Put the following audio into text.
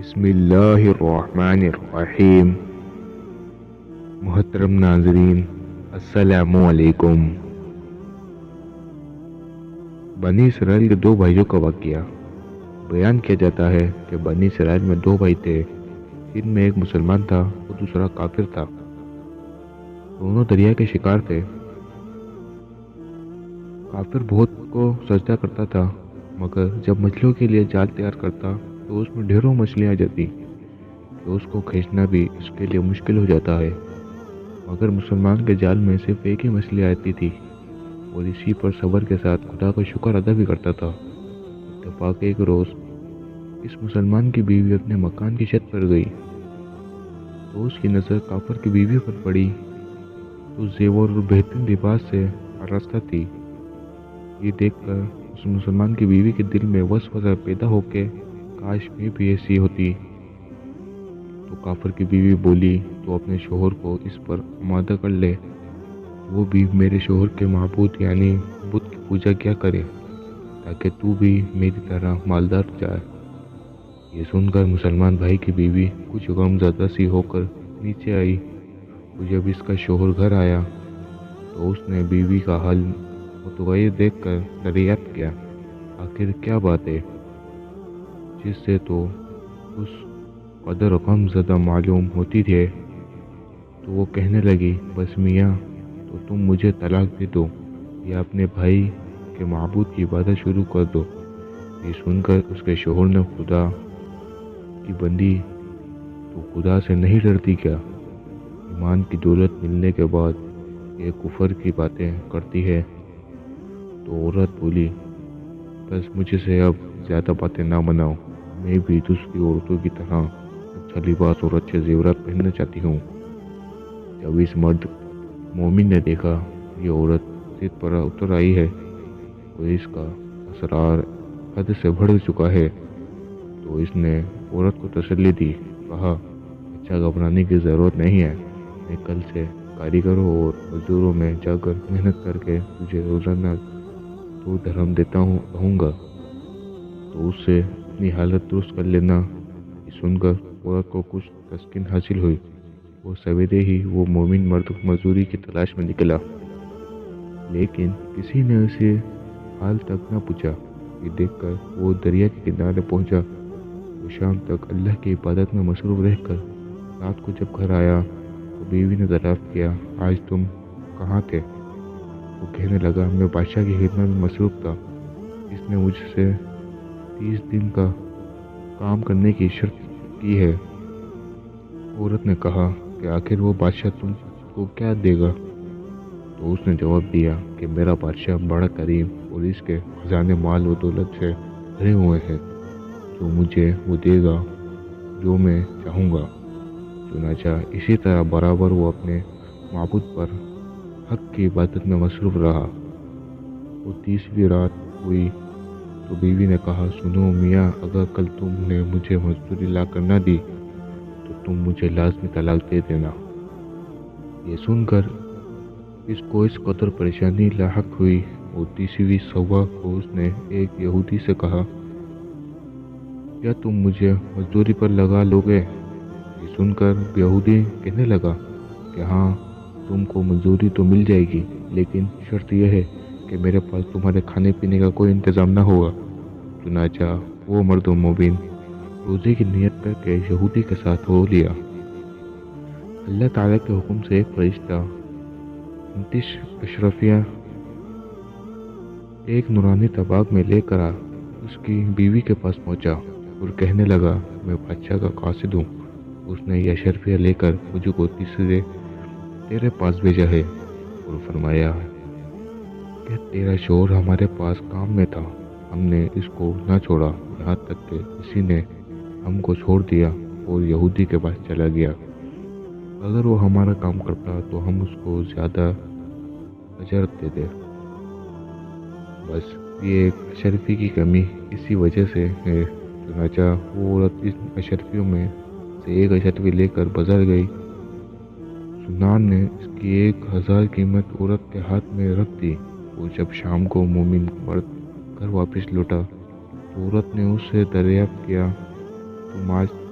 بسم اللہ الرحمن الرحیم۔ محترم ناظرین، السلام علیکم۔ بنی اسرائیل کے دو بھائیوں کا واقعہ بیان کیا جاتا ہے کہ بنی اسرائیل میں دو بھائی تھے، جن میں ایک مسلمان تھا اور دوسرا کافر تھا۔ دونوں دریا کے شکار تھے۔ کافر بہت کو سجدہ کرتا تھا، مگر جب مچھلیوں کے لیے جال تیار کرتا تو اس میں ڈھیروں مچھلیاں آ جاتی کہ اس کو کھینچنا بھی اس کے لیے مشکل ہو جاتا ہے۔ مگر مسلمان کے جال میں صرف ایک ہی مچھلی آتی تھی اور اسی پر صبر کے ساتھ خدا کا شکر ادا بھی کرتا تھا۔ اتفاق ایک روز اس مسلمان کی بیوی اپنے مکان کی چھت پر گئی تو اس کی نظر کافر کی بیوی پر پڑی تو زیور اور بہترین لباس سے آراستہ تھی۔ یہ دیکھ کر اس مسلمان کی بیوی کے دل میں وسوسہ پیدا ہو کے کاش میں بھی ایسی ہوتی۔ تو کافر کی بیوی بولی تو اپنے شوہر کو اس پر آمادہ کر لے، وہ بھی میرے شوہر کے معبود یعنی بت کی پوجا کیا کرے تاکہ تو بھی میری طرح مالدار جائے۔ یہ سن کر مسلمان بھائی کی بیوی کچھ غم زدہ سی ہو کر نیچے آئی اور جب اس کا شوہر گھر آیا تو اس نے بیوی کا حال متغیر دیکھ کر دریافت کیا آخر کیا بات ہے جس سے تو اس قدر غم زدہ معلوم ہوتی ہے۔ تو وہ کہنے لگی، بس میاں تو تم مجھے طلاق دے دو یا اپنے بھائی کے معبود کی عبادت شروع کر دو۔ یہ سن کر اس کے شوہر نے خدا کی بندی تو خدا سے نہیں ڈرتی کیا؟ ایمان کی دولت ملنے کے بعد یہ کفر کی باتیں کرتی ہے۔ تو عورت بولی، بس مجھے سے اب زیادہ باتیں نہ بناؤ، میں بھی دوسری عورتوں کی طرح اچھا لباس اور اچھے زیورات پہننا چاہتی ہوں۔ جب اس مرد مومن نے دیکھا یہ عورت ضد پر اتر آئی ہے اور اس کا اسرار حد سے بڑھ چکا ہے تو اس نے عورت کو تسلی دی، کہا اچھا گھبرانے کی ضرورت نہیں ہے، میں کل سے کاریگروں اور مزدوروں میں جا کر محنت کر کے تجھے روزانہ 2 درہم دیتا رہوں گا، تو اس سے اپنی حالت درست کر لینا۔ یہ سن کر عورت کو کچھ تسکین حاصل ہوئی۔ وہ سویرے ہی وہ مومن مرد مزدوری کی تلاش میں نکلا، لیکن کسی نے اسے حال تک نہ پوچھا۔ یہ دیکھ کر وہ دریا کے کنارے پہنچا اور شام تک اللہ کی عبادت میں مصروف رہ کر رات کو جب گھر آیا تو بیوی نے دریافت کیا، آج تم کہاں تھے؟ وہ کہنے لگا، میں بادشاہ کی خدمت میں مصروف تھا، اس نے مجھ سے 30 دن کا کام کرنے کی شرط کی ہے۔ عورت نے کہا کہ آخر وہ بادشاہ تم کو کیا دے گا؟ تو اس نے جواب دیا کہ میرا بادشاہ بڑا کریم اور اس کے خزانے مال و دولت سے بھرے ہوئے ہیں، جو مجھے وہ دے گا جو میں چاہوں گا۔ چنانچہ اسی طرح برابر وہ اپنے معبود پر حق کی عبادت میں مصروف رہا۔ وہ 30ویں رات ہوئی تو بیوی نے کہا، سنو میاں، اگر کل تم نے مجھے مزدوری لا کر نہ دی تو تم مجھے لازمی طلاق دے دینا۔ یہ سن کر اس کو اس قدر پریشانی لاحق ہوئی اور 30ویں صبح کو اس نے ایک یہودی سے کہا، کیا تم مجھے مزدوری پر لگا لو گے؟ یہ سن کر یہودی کہنے لگا کہ ہاں، تم کو مزدوری تو مل جائے گی، لیکن شرط یہ ہے کہ میرے پاس تمہارے کھانے پینے کا کوئی انتظام نہ ہوگا۔ چنانچہ وہ مرد و مومن روزے کی نیت کر کے یہودی کے ساتھ ہو لیا۔ اللہ تعالیٰ کے حکم سے ایک فرشتہ 29 اشرفیہ ایک نورانی طباق میں لے کر اس کی بیوی کے پاس پہنچا اور کہنے لگا، میں بادشاہ کا قاصد ہوں، اس نے یہ اشرفیہ لے کر مجھ کو تیرے پاس بھیجا ہے اور فرمایا کہ تیرا شوہر ہمارے پاس کام میں تھا، ہم نے اس کو نہ چھوڑا یہاں تک کہ اسی نے ہم کو چھوڑ دیا اور یہودی کے پاس چلا گیا۔ اگر وہ ہمارا کام کرتا تو ہم اس کو زیادہ اجر دیتے، بس یہ ایک اشرفی کی کمی اسی وجہ سے ہے۔ چنانچہ وہ عورت اس اشرفیوں میں سے ایک اشرفی لے کر بازار گئی۔ سنان نے اس کی 1000 قیمت عورت کے ہاتھ میں رکھ دی اور جب شام کو مومن مرد گھر واپس لوٹا تو عورت نے اس سے دریافت کیا، تم آج